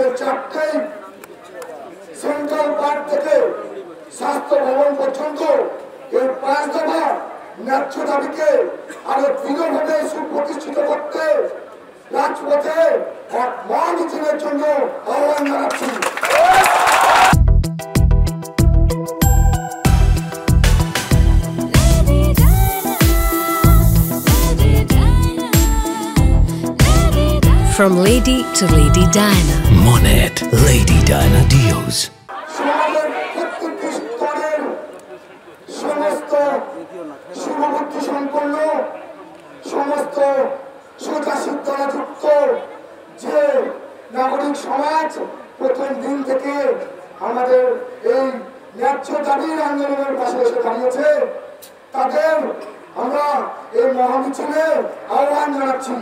যে চারটেই central park থেকে স্বাস্থ্য ভবন পর্যন্ত এই 5 দফা ন্যায্য দাবিকে আরো দৃঢ়ভাবে সুপ্রতিষ্ঠিত করতে রাজপথে এক মহামিছিলের জন্য আহ্বান জানাচ্ছি। From Lady to Lady Diana. Monet Lady Diana Deals. সমস্ত শুভবুদ্ধি সম্পন্ন সমস্ত সোজাসিদ্ধাযুক্ত যে নাগরিক সমাজ প্রথম দিন থেকে আমাদের এই ন্যায্য দাবির আন্দোলনের পাশে এসে দাঁড়িয়েছে, তাদের আমরা এই মহামিছিলে আহ্বান জানাচ্ছি।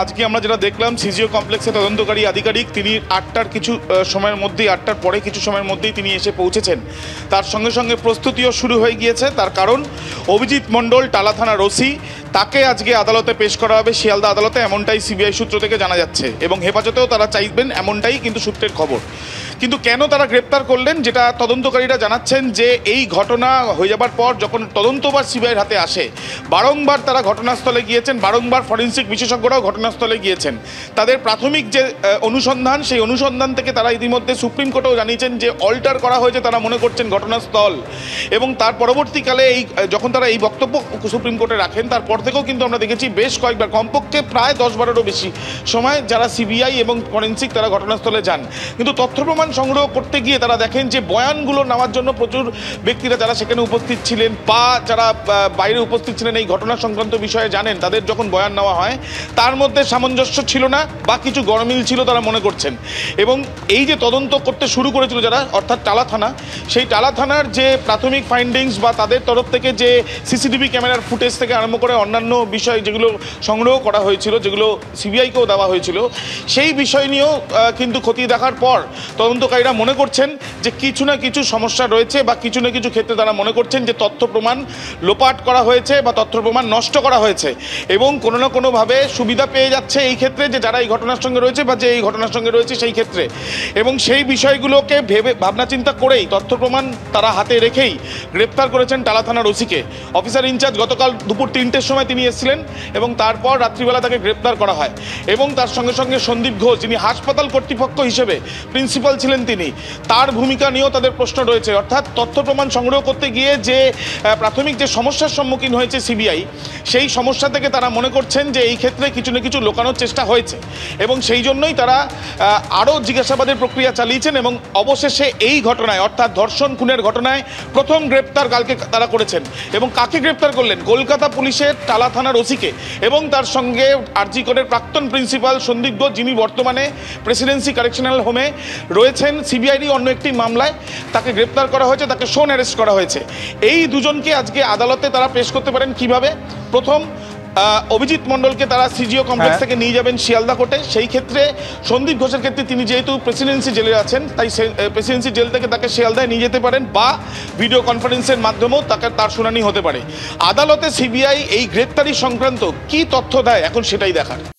আজকে আমরা যেটা দেখলাম সিজিও কমপ্লেক্সে তদন্তকারী আধিকারিক তিনি 8টার কিছু সময়ের মধ্যেই 8টার পরে কিছু সময়ের মধ্যেই তিনি এসে পৌঁছেছেন। তার সঙ্গে সঙ্গে প্রস্তুতিও শুরু হয়ে গিয়েছে। তার কারণ অভিজিৎ মণ্ডল টালা থানার ওসি, তাকে আজকে আদালতে পেশ করা হবে শিয়ালদা আদালতে, এমনটাই সিবিআই সূত্র থেকে জানা যাচ্ছে এবং হেফাজতেও তারা চাইবেন এমনটাই কিন্তু সূত্রের খবর। কিন্তু কেন তারা গ্রেপ্তার করলেন, যেটা তদন্তকারীরা জানাচ্ছেন যে এই ঘটনা হয়ে যাবার পর যখন তদন্তবার সিবিআইয়ের হাতে আসে বারংবার তারা ঘটনাস্থলে গিয়েছেন, বারংবার ফরেন্সিক বিশেষজ্ঞরাও ঘটনাস্থলে গিয়েছেন। তাদের প্রাথমিক যে অনুসন্ধান সেই অনুসন্ধান থেকে তারা ইতিমধ্যে সুপ্রিম কোর্টেও জানিয়েছেন যে অল্টার করা হয়েছে, তারা মনে করছেন ঘটনাস্থল। এবং তার পরবর্তীকালে এই যখন তারা এই বক্তব্য সুপ্রিম কোর্টে রাখেন তারপর থেকেও কিন্তু আমরা দেখেছি বেশ কয়েকবার, কমপক্ষে প্রায় 10-12রও বেশি সময় যারা সিবিআই এবং ফরেন্সিক তারা ঘটনাস্থলে যান। কিন্তু তথ্য প্রমাণ সংগ্রহ করতে গিয়ে তারা দেখেন যে বয়ানগুলো নেওয়ার জন্য প্রচুর ব্যক্তিরা যারা সেখানে উপস্থিত ছিলেন বা যারা বাইরে উপস্থিত ছিলেন এই ঘটনা সংক্রান্ত বিষয়ে জানেন, তাদের যখন বয়ান নেওয়া হয় তার মধ্যে সামঞ্জস্য ছিল না বা কিছু গরমিল ছিল তারা মনে করছেন। এবং এই যে তদন্ত করতে শুরু করেছিল যারা, অর্থাৎ টালা থানা, সেই টালা থানার যে প্রাথমিক ফাইন্ডিংস বা তাদের তরফ থেকে যে সিসিটিভি ক্যামেরার ফুটেজ থেকে আরম্ভ করে অন্যান্য বিষয় যেগুলো সংগ্রহ করা হয়েছিল, যেগুলো সিবিআইকেও দেওয়া হয়েছিল, সেই বিষয় নিয়েও কিন্তু খতিয়ে দেখার পর তদন্তকারীরা মনে করছেন যে কিছু না কিছু সমস্যা রয়েছে বা কিছু না কিছু ক্ষেত্রে তারা মনে করছেন যে তথ্য প্রমাণ লোপাট করা হয়েছে বা তথ্য প্রমাণ নষ্ট করা হয়েছে এবং কোনো না কোনোভাবে সুবিধা পেয়ে যাচ্ছে এই ক্ষেত্রে যে যারা এই ঘটনার সঙ্গে রয়েছে বা যে এই ঘটনার সঙ্গে রয়েছে সেই ক্ষেত্রে। এবং সেই বিষয়গুলোকে ভাবনা চিন্তা করেই তথ্য প্রমাণ তারা হাতে রেখেই গ্রেপ্তার করেছেন টালা থানার ওসিকে। অফিসার ইনচার্জ গতকাল দুপুর 3টের সময় তিনি এসেছিলেন এবং তারপর রাত্রিবেলা তাকে গ্রেপ্তার করা হয়। এবং তার সঙ্গে সঙ্গে সন্দীপ ঘোষ, যিনি হাসপাতাল কর্তৃপক্ষ হিসেবে প্রিন্সিপাল ছিলেন, তিনি তার ভূমিকা নিয়েও তাদের প্রশ্ন রয়েছে। অর্থাৎ তথ্য প্রমাণ সংগ্রহ করতে গিয়ে যে প্রাথমিক যে সমস্যার সম্মুখীন হয়েছে সিবিআই, সেই সমস্যা থেকে তারা মনে করছেন যে এই ক্ষেত্রে কিছু না কিছু লোকানোর চেষ্টা হয়েছে এবং সেই জন্যই তারা আরও জিজ্ঞাসাবাদের প্রক্রিয়া চালিয়েছেন এবং অবশেষে এই ঘটনায় অর্থাৎ ধর্ষণ খুনের ঘটনায় প্রথম গ্রেপ্তার কালকে তারা করেছেন। এবং কাকে গ্রেপ্তার করলেন? কলকাতা পুলিশের টালা থানার ওসিকে এবং তার সঙ্গে আরজি কোর্টের প্রাক্তন প্রিন্সিপাল সন্দীপ ঘোষ, যিনি বর্তমানে প্রেসিডেন্সি কারেকশনাল হোমে রয়েছেন সিবিআইডি অন্য একটি মামলায়, তাকে গ্রেপ্তার করা হয়েছে, তাকে শোন অ্যারেস্ট করা হয়েছে। এই দুজনকে আজকে আদালতে তারা পেশ করতে পারেন কিভাবে? প্রথম, অভিজিৎ মণ্ডলকে তারা সিজিও কমপ্লেক্স থেকে নিয়ে যাবেন শিয়ালদা কোর্টে। সেই ক্ষেত্রে সন্দীপ ঘোষের ক্ষেত্রে তিনি যেহেতু প্রেসিডেন্সি জেলে আছেন তাই প্রেসিডেন্সি জেল থেকে তাকে শিয়ালদায় নিয়ে যেতে পারেন বা ভিডিও কনফারেন্সের মাধ্যমেও তার শুনানি হতে পারে। আদালতে সিবিআই এই গ্রেপ্তারি সংক্রান্ত কী তথ্য দেয় এখন সেটাই দেখার।